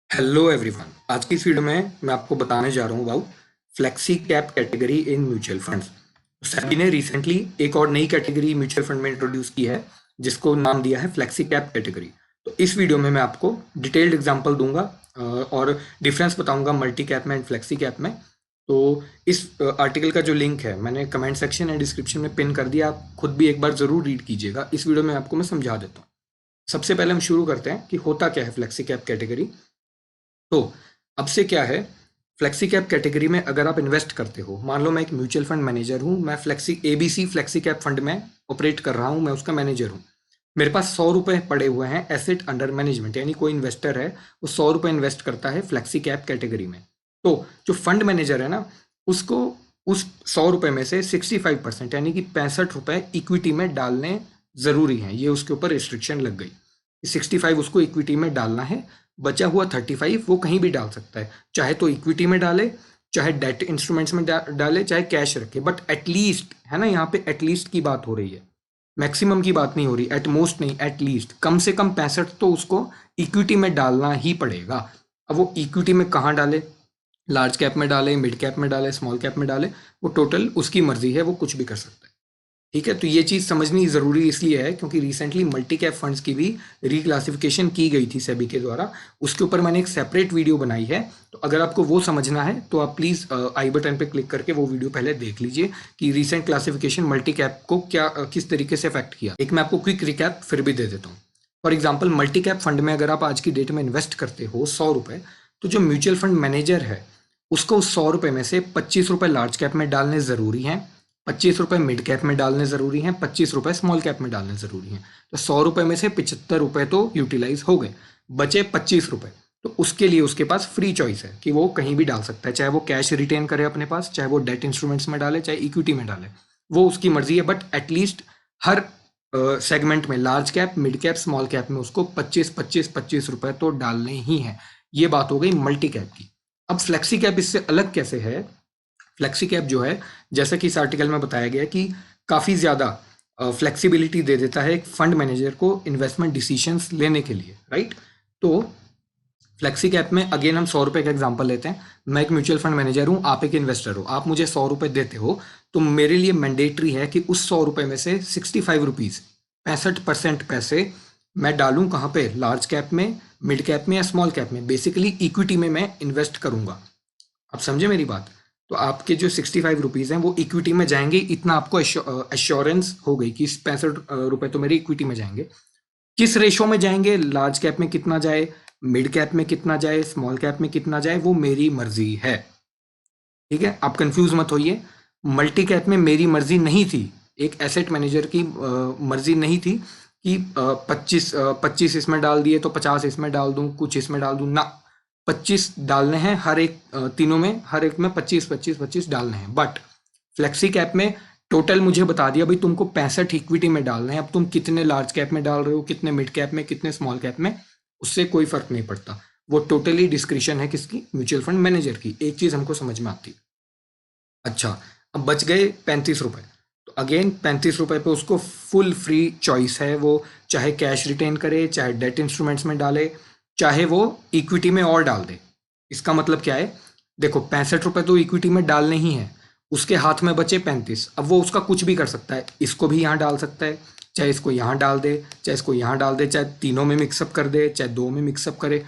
Hello everyone. आज की इस वीडियो में मैं आपको बताने जा रहा हूँ about flexi cap category in mutual funds. SEBI ने रिसेंटली एक और नई कैटेगरी म्यूचुअल फंड में इंट्रोड्यूस की है जिसको नाम दिया है फ्लेक्सी कैप कैटेगरी। तो इस वीडियो में मैं आपको डिटेल्ड एग्जांपल दूंगा और डिफरेंस बताऊंगा मल्टी कैप में एंड फ्लेक्सी कैप में। तो इस आर्टिकल का जो लिंक है मैंने कमेंट सेक्शन एंड डिस्क्रिप्शन में पिन कर दिया, आप खुद भी एक बार ज़रूर रीड कीजिएगा। इस वीडियो में आपको मैं समझा देता हूँ। सबसे पहले हम शुरू करते हैं कि होता क्या है फ्लेक्सी कैप कैटेगरी। तो अब से क्या है, फ्लेक्सी कैप कैटेगरी में अगर आप इन्वेस्ट करते हो, मान लो मैं एक म्यूचुअल फंड मैनेजर हूँ, मैं flexi ABC flexi cap fund में ऑपरेट कर रहा हूँ, मैं उसका मैनेजर हूँ। मेरे पास 100 रुपए पड़े हुए हैं एसेट अंडर मैनेजमेंट, यानी कोई इन्वेस्टर है वो 100 रुपए इन्वेस्ट करता है फ्लेक्सी कैप कैटेगरी में। तो जो फंड मैनेजर है ना, उसको उस 100 रुपए में से 65% यानी कि 65 रुपए इक्विटी में डालने जरूरी हैं। ये उसके ऊपर रिस्ट्रिक्शन लग गई, 65 उसको इक्विटी में डालना है, बचा हुआ 35 वो कहीं भी डाल सकता है, चाहे तो इक्विटी में डाले, चाहे डेट इंस्ट्रूमेंट्स में डाले, चाहे कैश रखे। बट एटलीस्ट है ना, यहाँ पे एटलीस्ट की बात हो रही है, मैक्सिमम की बात नहीं हो रही, एट मोस्ट नहीं, एटलीस्ट कम से कम 65 तो उसको इक्विटी में डालना ही पड़ेगा। अब वो इक्विटी में कहाँ डाले, लार्ज कैप में डाले, मिड कैप में डाले, स्मॉल कैप में डाले, वो टोटल उसकी मर्जी है, वो कुछ भी कर सकता है। ठीक है, तो ये चीज़ समझनी ज़रूरी इसलिए है क्योंकि रिसेंटली मल्टी कैप फंड्स की भी रिक्लासिफिकेशन की गई थी सेबी के द्वारा। उसके ऊपर मैंने एक सेपरेट वीडियो बनाई है, तो अगर आपको वो समझना है तो आप प्लीज़ आई बटन पे क्लिक करके वो वीडियो पहले देख लीजिए कि रिसेंट क्लासिफिकेशन मल्टी कैप को क्या किस तरीके से अफेक्ट किया। एक मैं आपको क्विक रिकैप फिर भी दे देता हूँ। For example, multi cap fund में अगर आप आज की डेट में इन्वेस्ट करते हो 100 रुपये, तो जो म्यूचुअल फंड मैनेजर है उसको उस 100 रुपये में से 25 रुपये लार्ज कैप में डालने ज़रूरी हैं, 25 रुपये मिड कैप में डालने ज़रूरी हैं, 25 रुपये स्मॉल कैप में डालने ज़रूरी हैं। तो 100 रुपये में से 75 रुपये तो यूटिलाइज हो गए, बचे 25 रुपये। तो उसके लिए उसके पास फ्री चॉइस है कि वो कहीं भी डाल सकता है, चाहे वो कैश रिटेन करे अपने पास, चाहे वो डेट इंस्ट्रूमेंट्स में डाले, चाहे इक्विटी में डाले, वो उसकी मर्जी है। बट एटलीस्ट हर सेगमेंट में, large cap, mid cap, small cap में उसको 25-25-25 रुपये तो डालने ही हैं। ये बात हो गई मल्टी कैप की। अब फ्लेक्सी कैप इससे अलग कैसे है? फ्लेक्सी कैप जो है, जैसा कि इस आर्टिकल में बताया गया कि काफ़ी ज़्यादा फ्लेक्सिबिलिटी दे देता है एक फंड मैनेजर को इन्वेस्टमेंट डिसीजंस लेने के लिए, राइट। तो फ्लेक्सी कैप में अगेन हम 100 रुपये का एग्जांपल लेते हैं। मैं एक म्यूचुअल फंड मैनेजर हूँ, आप एक इन्वेस्टर हो, आप मुझे 100 रुपये देते हो, तो मेरे लिए मैंडेटरी है कि उस 100 रुपये में से 65 रुपीज़, 65% पैसे मैं डालूं कहाँ पे, लार्ज कैप में, मिड कैप में या स्मॉल कैप में। बेसिकली इक्विटी में मैं इन्वेस्ट करूंगा। आप समझे मेरी बात? तो आपके जो 65 रुपीज़ हैं वो इक्विटी में जाएंगे, इतना आपको एश्योरेंस हो गई कि 65 रुपये तो मेरे इक्विटी में जाएंगे। किस रेशो में जाएंगे, लार्ज कैप में कितना जाए, मिड कैप में कितना जाए, स्मॉल कैप में कितना जाए, वो मेरी मर्जी है। ठीक है, आप कंफ्यूज मत होइए। मल्टी कैप में मेरी मर्जी नहीं थी, एक एसेट मैनेजर की मर्जी नहीं थी कि 25 इसमें डाल दिए तो 50 इसमें डाल दूं, कुछ इसमें डाल दूं ना। 25 डालने हैं हर एक, तीनों में हर एक में 25-25-25 डालने हैं। बट फ्लेक्सी कैप में टोटल मुझे बता दिया भाई तुमको 65 इक्विटी में डालना है। अब तुम कितने लार्ज कैप में डाल रहे हो, कितने मिड कैप में, कितने स्मॉल कैप में, उससे कोई फर्क नहीं पड़ता। वो टोटली डिस्क्रिशन है किसकी, म्यूचुअल फंड मैनेजर की। एक चीज हमको समझ में आती। अच्छा, अब बच गए 35 रुपए। तो अगेन 35 रुपए पे उसको फुल फ्री चॉइस है, वो चाहे कैश रिटेन करे, चाहे डेट इंस्ट्रूमेंट्स में डाले, चाहे वो इक्विटी में और डाल दे। इसका मतलब क्या है, देखो 65 रुपए तो इक्विटी में डालने ही है, उसके हाथ में बचे 35। अब वो उसका कुछ भी कर सकता है, इसको भी यहाँ डाल सकता है, चाहे इसको यहाँ डाल दे, चाहे इसको यहाँ डाल दे, चाहे तीनों में मिक्सअप कर दे, चाहे दो में मिक्सअप करे।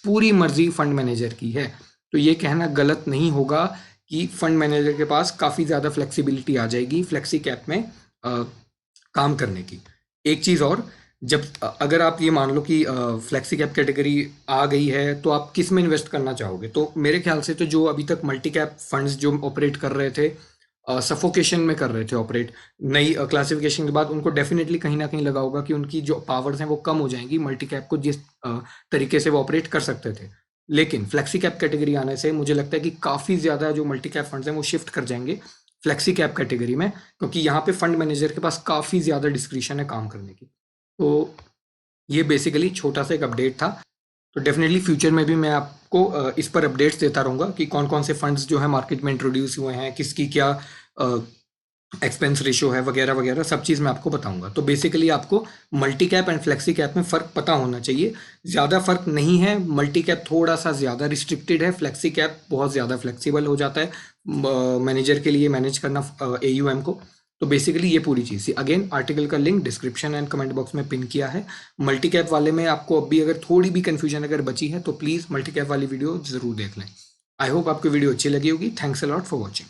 पूरी मर्जी फंड मैनेजर की है। तो ये कहना गलत नहीं होगा कि फंड मैनेजर के पास काफ़ी ज़्यादा फ्लेक्सिबिलिटी आ जाएगी फ्लेक्सी कैप में काम करने की। एक चीज़ और, जब अगर आप ये मान लो कि फ्लेक्सी कैप कैटेगरी आ गई है तो आप किस में इन्वेस्ट करना चाहोगे? तो मेरे ख्याल से तो जो अभी तक मल्टी कैप फंड्स जो ऑपरेट कर रहे थे, सफोकेशन में कर रहे थे ऑपरेट, नई क्लासिफिकेशन के बाद उनको डेफिनेटली कहीं ना कहीं लगा होगा कि उनकी जो पावर्स हैं वो कम हो जाएंगी मल्टी कैप को जिस तरीके से वो ऑपरेट कर सकते थे। लेकिन फ्लेक्सी कैप कैटेगरी आने से मुझे लगता है कि काफ़ी ज़्यादा जो मल्टी कैप फंड्स हैं वो शिफ्ट कर जाएंगे फ्लेक्सी कैप कैटेगरी में, क्योंकि यहाँ पे फंड मैनेजर के पास काफ़ी ज़्यादा डिस्क्रिशन है काम करने की। तो ये बेसिकली छोटा सा एक अपडेट था। तो डेफिनेटली फ्यूचर में भी मैं आपको इस पर अपडेट्स देता रहूँगा कि कौन कौन से फंड्स जो है मार्केट में इंट्रोड्यूस हुए हैं, किसकी क्या एक्सपेंस रेशियो है, वगैरह वगैरह सब चीज़ मैं आपको बताऊंगा। तो बेसिकली आपको multi cap and flexi cap में फ़र्क पता होना चाहिए। ज़्यादा फ़र्क नहीं है, मल्टी कैप थोड़ा सा ज़्यादा रिस्ट्रिक्टेड है, फ्लेक्सी कैप बहुत ज़्यादा फ्लेक्सिबल हो जाता है मैनेजर के लिए मैनेज करना AUM को। तो बेसिकली ये पूरी चीज़ थी। अगेन आर्टिकल का link description and comment box में पिन किया है। मल्टी कैप वाले में आपको अब भी अगर थोड़ी भी कन्फ्यूजन अगर बची है तो प्लीज़ मल्टी कैप वाली वीडियो ज़रूर देख लें। आई होप आपको वीडियो अच्छी लगी होगी। Thanks a lot for watching.